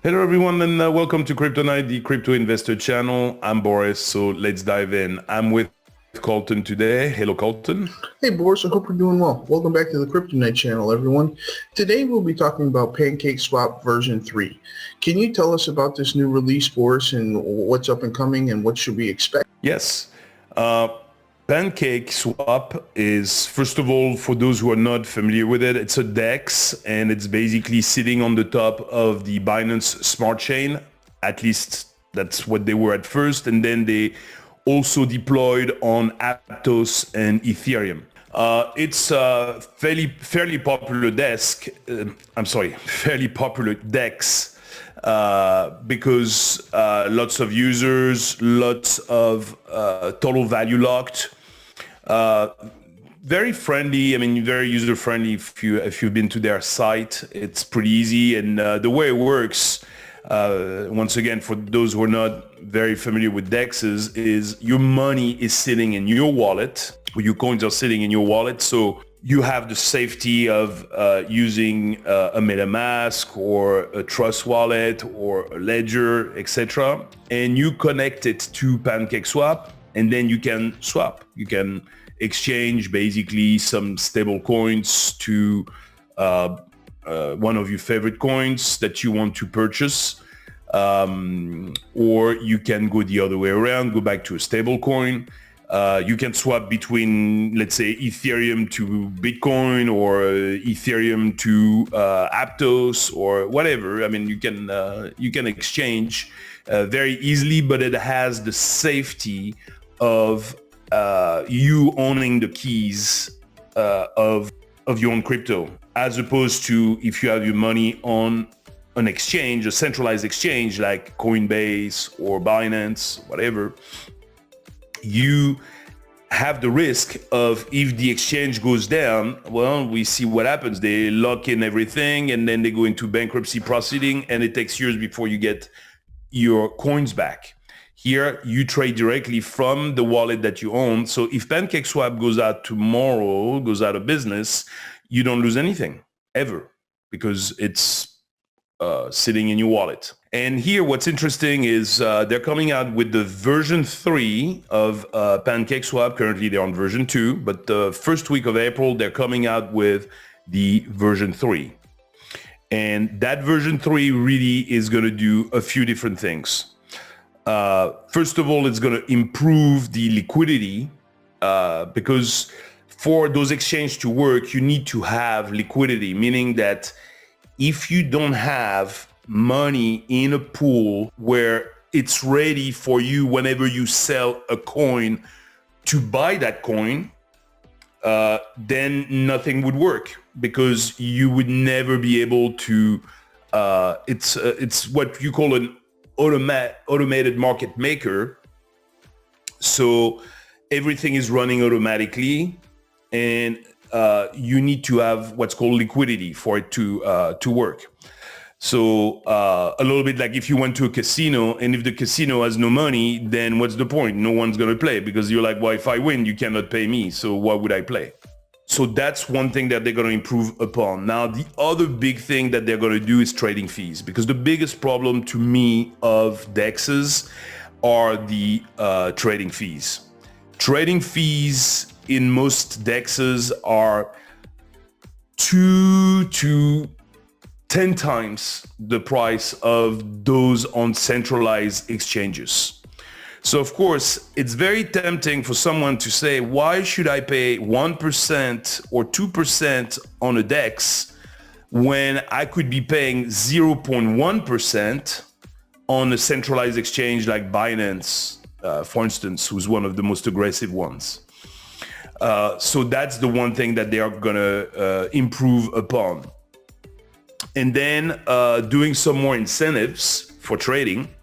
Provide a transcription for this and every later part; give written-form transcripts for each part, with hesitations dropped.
Hello everyone and welcome to Crypto Night, the crypto investor channel. I'm Boris, so let's dive in. I'm with Colton today. Hello Colton. Hey Boris, I hope you're doing well. Welcome back to the Crypto Night channel, everyone. Today we'll be talking about PancakeSwap version 3. Can you tell us about this new release, Boris, and what's up and coming and what should we expect? Yes. PancakeSwap is, first of all, for those who are not familiar with it, it's a DEX and it's basically sitting on the top of the Binance Smart Chain. At least that's what they were at first. And then they also deployed on Aptos and Ethereum. It's a fairly popular fairly popular DEX. Because lots of users, lots of total value locked, very friendly. I mean, very user friendly. If you've been to their site, it's pretty easy. And the way it works, once again, for those who are not very familiar with DEXs, is your money is sitting in your wallet, or your coins are sitting in your wallet. So you have the safety of using a MetaMask or a Trust wallet or a Ledger, etc. And you connect it to PancakeSwap, and then you can swap. You can exchange basically some stable coins to one of your favorite coins that you want to purchase. Or you can go the other way around, go back to a stable coin. You can swap between, let's say, Ethereum to Bitcoin or Ethereum to Aptos or whatever. I mean, you can exchange very easily, but it has the safety of you owning the keys of your own crypto, as opposed to if you have your money on an exchange, a centralized exchange like Coinbase or Binance, whatever. You have the risk of, if the exchange goes down, well, we see what happens. They lock in everything and then they go into bankruptcy proceeding, and it takes years before you get your coins back. Here, you trade directly from the wallet that you own. So if PancakeSwap goes out tomorrow, goes out of business, you don't lose anything ever, because it's sitting in your wallet. And here, what's interesting is they're coming out with the version 3 of PancakeSwap. Currently, they're on version 2, but the first week of April, they're coming out with the version 3. And that version 3 really is going to do a few different things. First of all, it's going to improve the liquidity because for those exchanges to work, you need to have liquidity, meaning that if you don't have money in a pool where it's ready for you whenever you sell a coin to buy that coin, then nothing would work, because you would never be able to, it's what you call an automated market maker. So everything is running automatically, and you need to have what's called liquidity for it to work. So a little bit like if you went to a casino, and if the casino has no money, then what's the point? No one's going to play, because you're like, well, if I win, you cannot pay me. So why would I play? So that's one thing that they're going to improve upon. Now, the other big thing that they're going to do is trading fees, because the biggest problem to me of DEXs are the trading fees. Trading fees in most DEXs are 2 to 10 times the price of those on centralized exchanges. So of course, it's very tempting for someone to say, why should I pay 1% or 2% on a DEX when I could be paying 0.1% on a centralized exchange like Binance, for instance, who's one of the most aggressive ones. So that's the one thing that they are going to improve upon. And then doing some more incentives for trading,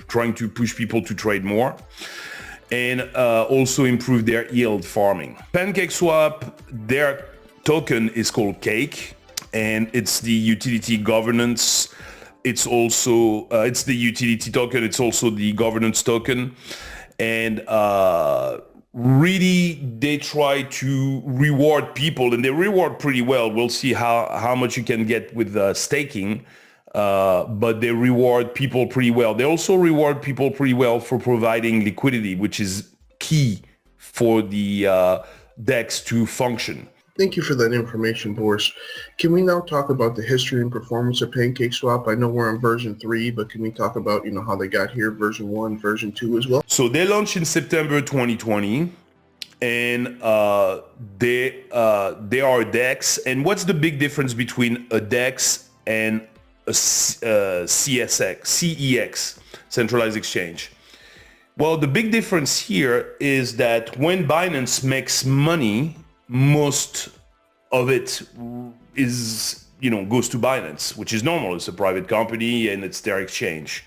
trying to push people to trade more, and also improve their yield farming. PancakeSwap, their token is called Cake, and it's the utility governance. It's also, it's the utility token. It's also the governance token. And really, they try to reward people, and they reward pretty well. We'll see how much you can get with staking. but they reward people pretty well. They also reward people pretty well for providing liquidity, which is key for the DEX to function. Thank you for that information, Boris. Can we now talk about the history and performance of PancakeSwap? I know we're on version 3, but can we talk about, how they got here, version 1, version 2 as well? So they launched in September 2020, and they are a DEX. And what's the big difference between a DEX and a CEX, centralized exchange? Well, the big difference here is that when Binance makes money, most of it is, goes to Binance, which is normal. It's a private company and it's their exchange.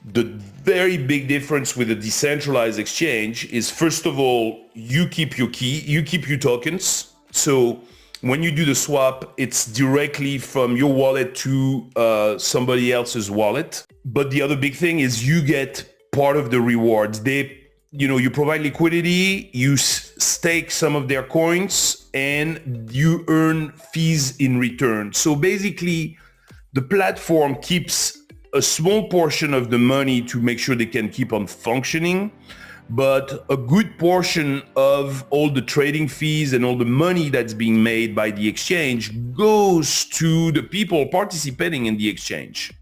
The very big difference with a decentralized exchange is, first of all, you keep your key, you keep your tokens. So when you do the swap, it's directly from your wallet to somebody else's wallet. But the other big thing is you get part of the rewards. You provide liquidity, you stake some of their coins, and you earn fees in return. So basically, the platform keeps a small portion of the money to make sure they can keep on functioning, but a good portion of all the trading fees and all the money that's being made by the exchange goes to the people participating in the exchange.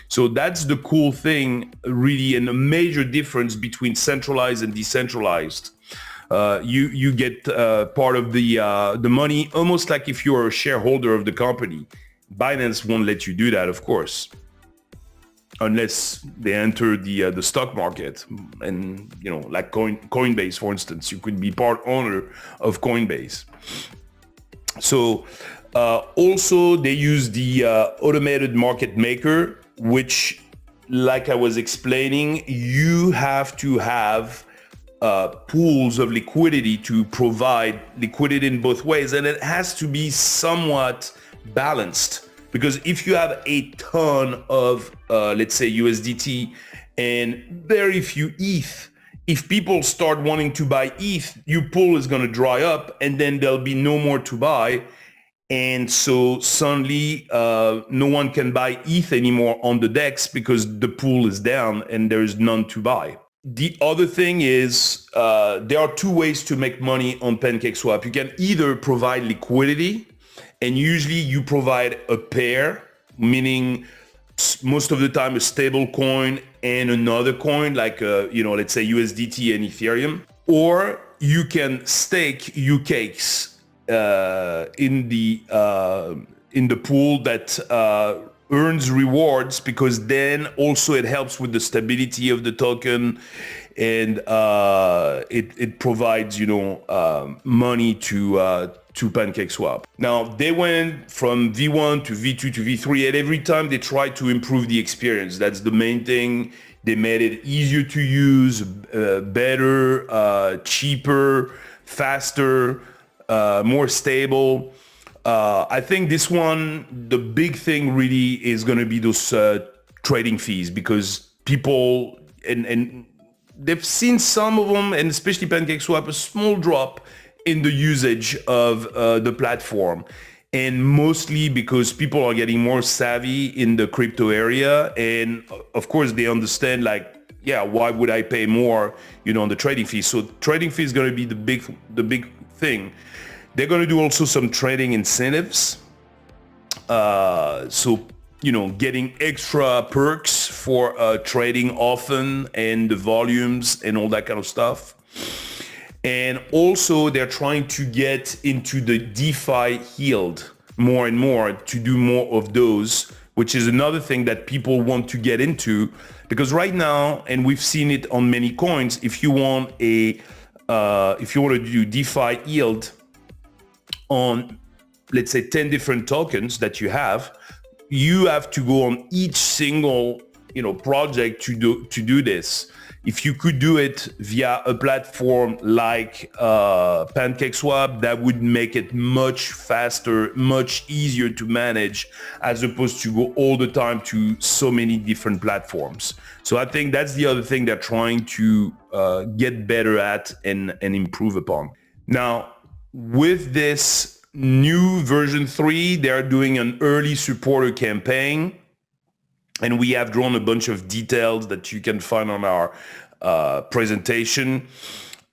So that's the cool thing, really, and a major difference between centralized and decentralized. You get part of the money, almost like if you're a shareholder of the company. Binance won't let you do that, of course, unless they enter the stock market. And like Coinbase, for instance, you could be part owner of Coinbase. So also they use the automated market maker, which, like I was explaining, you have to have pools of liquidity to provide liquidity in both ways, and it has to be somewhat balanced, because if you have a ton of let's say USDT and very few ETH, if people start wanting to buy ETH, your pool is going to dry up and then there'll be no more to buy. And so suddenly no one can buy ETH anymore on the DEX because the pool is down and there is none to buy. The other thing is there are two ways to make money on PancakeSwap. You can either provide liquidity, and usually you provide a pair, meaning most of the time a stable coin and another coin like let's say USDT and Ethereum, or you can stake your cakes in the pool that earns rewards, because then also it helps with the stability of the token, and it provides money to PancakeSwap. Now they went from V1 to V2 to V3, and every time they try to improve the experience. That's the main thing. They made it easier to use, better, cheaper, faster, more stable. I think this one, the big thing really is going to be those trading fees, because people, and they've seen some of them, and especially PancakeSwap, a small drop in the usage of the platform. And mostly because people are getting more savvy in the crypto area. And of course they understand, why would I pay more, on the trading fee? So trading fee is going to be the big thing. They're going to do also some trading incentives. Getting extra perks for trading often, and the volumes and all that kind of stuff. And also they're trying to get into the DeFi yield more and more, to do more of those, which is another thing that people want to get into, because right now, and we've seen it on many coins, if you want to do DeFi yield on, let's say, 10 different tokens that you have to go on each single project to do this. If you could do it via a platform like PancakeSwap, that would make it much faster, much easier to manage, as opposed to go all the time to so many different platforms. So I think that's the other thing they're trying to get better at and improve upon. Now, with this new version 3, they're doing an early supporter campaign. And we have drawn a bunch of details that you can find on our presentation.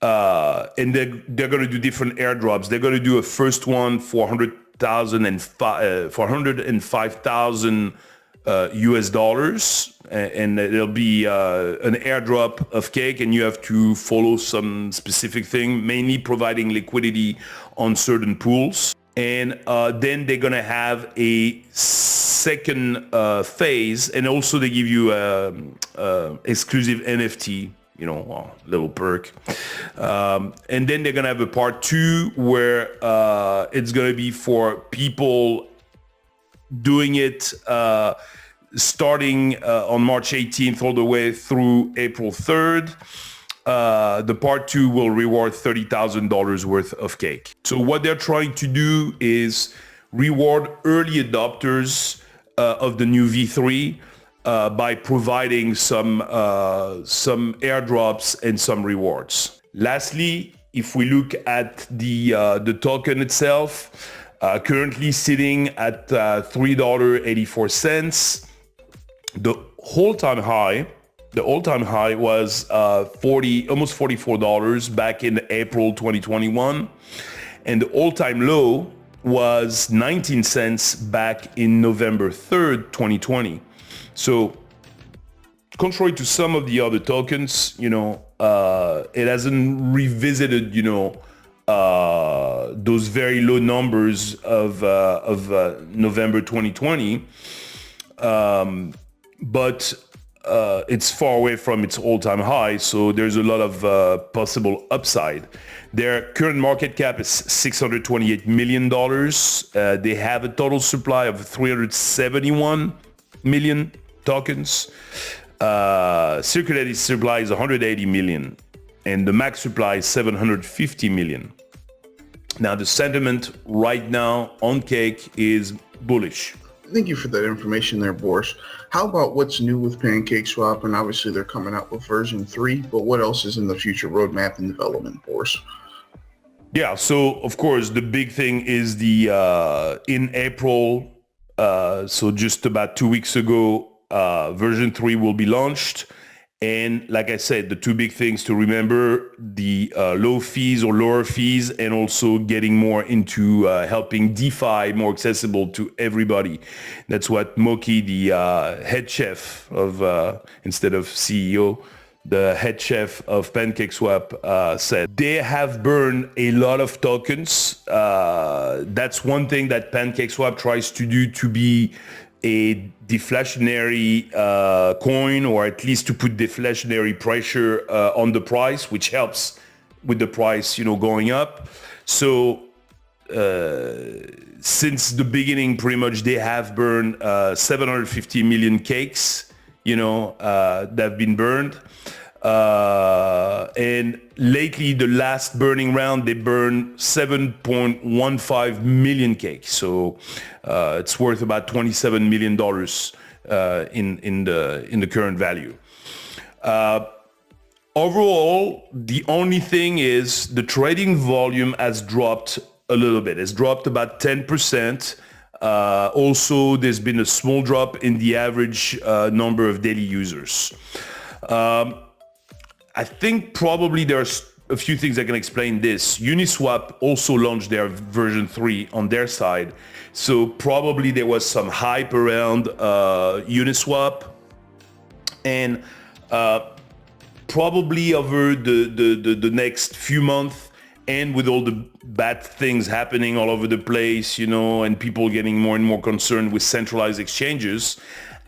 And they're going to do different airdrops. They're going to do a first one for 405,000 US dollars, and it'll be an airdrop of cake, and you have to follow some specific thing, mainly providing liquidity on certain pools. And then they're going to have a second phase, and also they give you exclusive NFT, little perk. And then they're going to have a part 2 where it's going to be for people doing it starting on March 18th all the way through April 3rd. The part 2 will reward $30,000 worth of cake. So what they're trying to do is reward early adopters of the new V3 by providing some airdrops and some rewards. Lastly, if we look at the token itself, currently sitting at $3.84. The all-time high was almost $44 back in April 2021, and the all-time low was 19 cents back in November 3rd, 2020. So, contrary to some of the other tokens, it hasn't revisited, those very low numbers of November 2020, but it's far away from its all-time high, so there's a lot of possible upside. Their current market cap is $628 million. They have a total supply of 371 million tokens. Circulating supply is 180 million, and the max supply is 750 million. Now, the sentiment right now on cake is bullish. Thank you for that information there, Boris. How about what's new with PancakeSwap? And obviously they're coming out with version 3, but what else is in the future roadmap and development, Boris? Yeah, so of course the big thing is the in April, so just about 2 weeks ago, version 3 will be launched. And like I said, the two big things to remember, the low fees or lower fees, and also getting more into helping DeFi more accessible to everybody. That's what Moki, the head chef of, instead of CEO, the head chef of PancakeSwap said. They have burned a lot of tokens. That's one thing that PancakeSwap tries to do, to be a deflationary coin, or at least to put deflationary pressure on the price, which helps with the price, going up. So since the beginning, pretty much they have burned 750 million cakes, that have been burned. And lately, the last burning round, they burned 7.15 million cakes. So it's worth about $27 million in the current value. Overall, the only thing is the trading volume has dropped a little bit. It's dropped about 10%. Also, there's been a small drop in the average number of daily users. I think probably there's a few things that can explain this. Uniswap also launched their version 3 on their side. So probably there was some hype around Uniswap. And probably over the next few months, and with all the bad things happening all over the place, and people getting more and more concerned with centralized exchanges,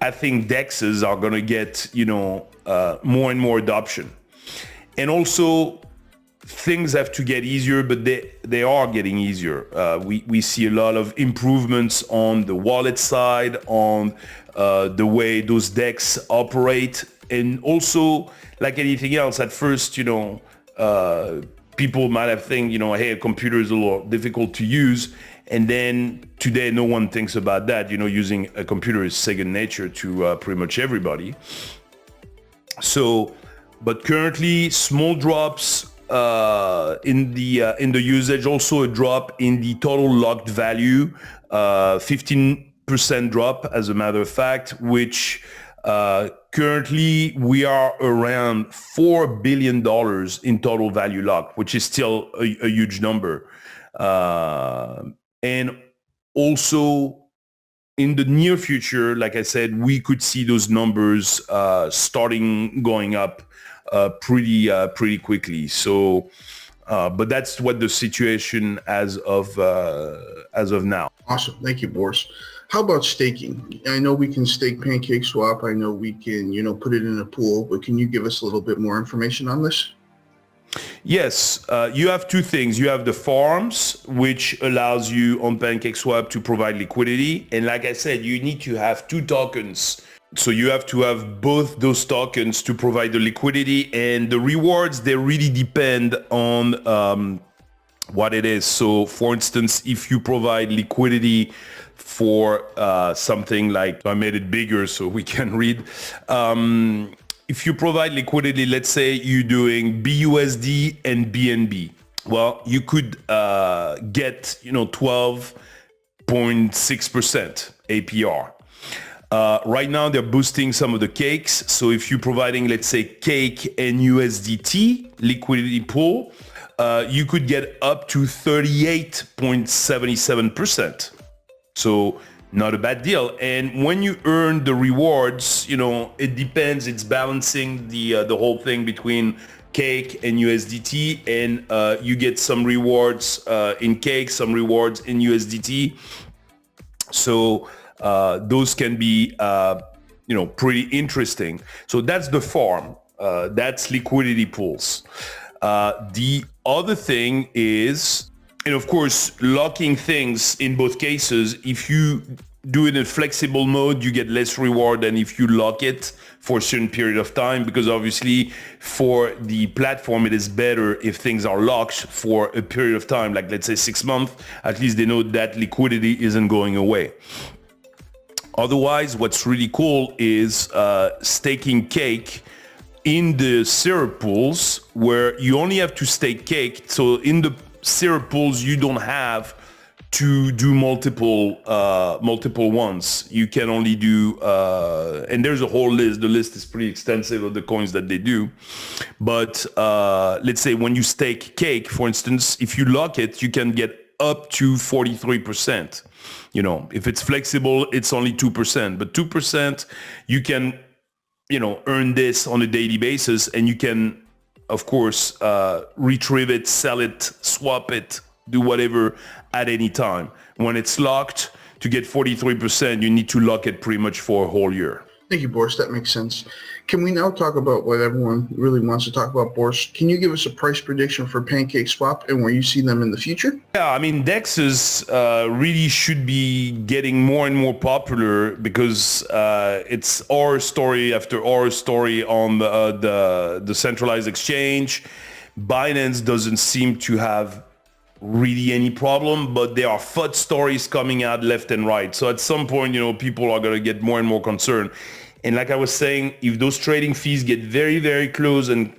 I think DEXs are going to get, more and more adoption. And also, things have to get easier, but they are getting easier. We see a lot of improvements on the wallet side, on the way those DEXs operate. And also, like anything else, at first, people might have think, hey, a computer is a little difficult to use. And then today, no one thinks about that. Using a computer is second nature to pretty much everybody. So, but currently, small drops in the usage, also a drop in the total locked value, 15% drop, as a matter of fact, which Currently, we are around $4 billion in total value locked, which is still a huge number. And also in the near future, like I said, we could see those numbers starting going up pretty quickly. So, but that's what the situation as of now. Awesome. Thank you, Boris. How about staking? I know we can stake PancakeSwap. I know we can, put it in a pool, but can you give us a little bit more information on this? Yes, you have two things. You have the farms, which allows you on PancakeSwap to provide liquidity. And like I said, you need to have two tokens. So you have to have both those tokens to provide the liquidity, and the rewards, they really depend on what it is. So for instance, if you provide liquidity for something like, I made it bigger so we can read. If you provide liquidity, let's say you're doing BUSD and BNB, well, you could get 12.6% APR. Right now, they're boosting some of the cakes. So if you're providing, let's say, cake and USDT liquidity pool, you could get up to 38.77%. So not a bad deal. And when you earn the rewards, it depends. It's balancing the whole thing between cake and USDT, and you get some rewards in cake, some rewards in USDT. So those can be pretty interesting. So that's the farm. That's liquidity pools. The other thing is, and of course, locking things in both cases. If you do it in flexible mode, you get less reward than if you lock it for a certain period of time, because obviously for the platform, it is better if things are locked for a period of time, like let's say 6 months. At least they know that liquidity isn't going away. Otherwise, what's really cool is staking cake in the syrup pools, where you only have to stake cake. So in the syrup pools, you don't have to do multiple ones. You can only do, and there's a whole list. The list is pretty extensive of the coins that they do. But let's say when you stake cake, for instance, if you lock it, you can get up to 43%. If it's flexible, it's only 2%, but 2%, you can, earn this on a daily basis, and you can, of course, retrieve it, sell it, swap it, do whatever at any time. When it's locked, to get 43%, you need to lock it pretty much for a whole year. Thank you, Boris. That makes sense. Can we now talk about what everyone really wants to talk about, Boris? Can you give us a price prediction for PancakeSwap and where you see them in the future? Yeah, I mean, DEXs really should be getting more and more popular, because it's our story after our story on the centralized exchange. Binance doesn't seem to have really any problem, but there are FUD stories coming out left and right. So at some point, people are going to get more and more concerned. And like I was saying, if those trading fees get very, very close, and,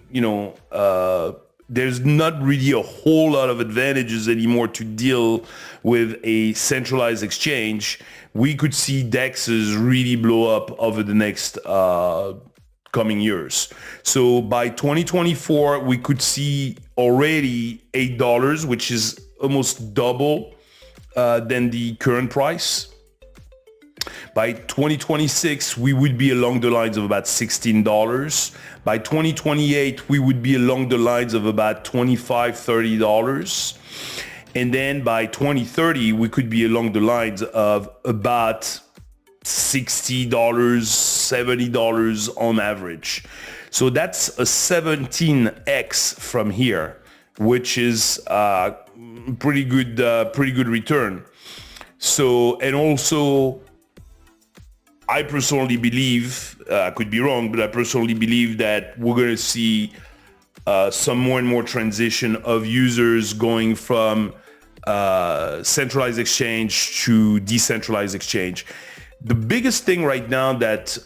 there's not really a whole lot of advantages anymore to deal with a centralized exchange, we could see DEXs really blow up over the next coming years. So by 2024, we could see already $8, which is almost double than the current price. By 2026, we would be along the lines of about $16. By 2028, we would be along the lines of about $25, $30. And then by 2030, we could be along the lines of about $60, $70 on average. So that's a 17x from here, which is pretty good return. So, and also, I personally believe, I could be wrong, but I personally believe that we're going to see some more and more transition of users going from centralized exchange to decentralized exchange. The biggest thing right now that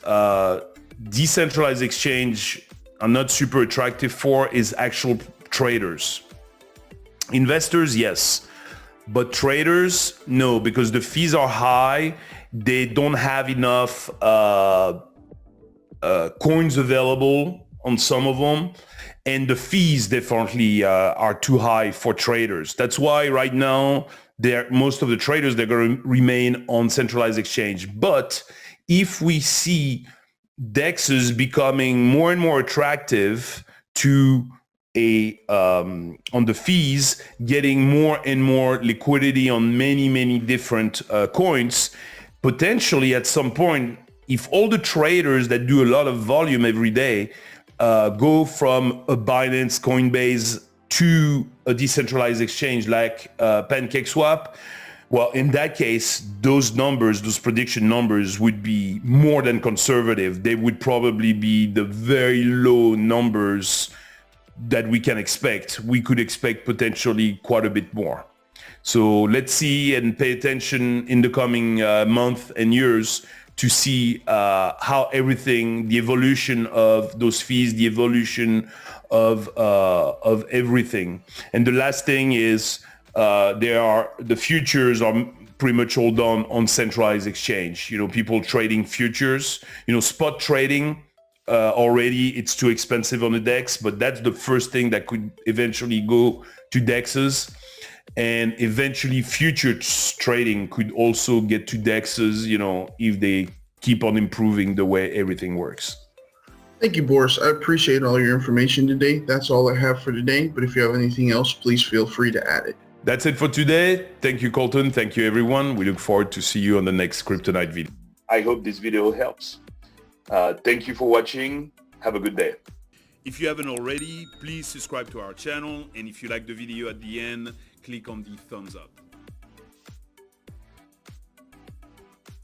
decentralized exchange are not super attractive for is actual traders. Investors, yes, but traders, no, because the fees are high. They don't have enough coins available on some of them, and the fees definitely are too high for traders. That's why right now most of the traders, they're going to remain on centralized exchange. But if we see DEXs becoming more and more attractive to on the fees, getting more and more liquidity on many different coins, potentially at some point, if all the traders that do a lot of volume every day go from a Binance, Coinbase to a decentralized exchange like PancakeSwap, well, in that case, those numbers, those prediction numbers would be more than conservative. They would probably be the very low numbers that we can expect. We could expect potentially quite a bit more. So let's see and pay attention in the coming month and years to see how everything, the evolution of those fees, the evolution of everything. And the last thing is the futures are pretty much all done on centralized exchange. You know, people trading futures, spot trading. Already it's too expensive on the DEX, but that's the first thing that could eventually go to DEXs, and eventually futures trading could also get to DEXs, if they keep on improving the way everything works. Thank you, Boris. I appreciate all your information today. That's all I have for today, but if you have anything else, please feel free to add it. That's it for today. Thank you, Colton. Thank you, everyone. We look forward to see you on the next Kryptonite video. I hope this video helps. Thank you for watching. Have a good day. If you haven't already, please subscribe to our channel. And if you like the video at the end, click on the thumbs up.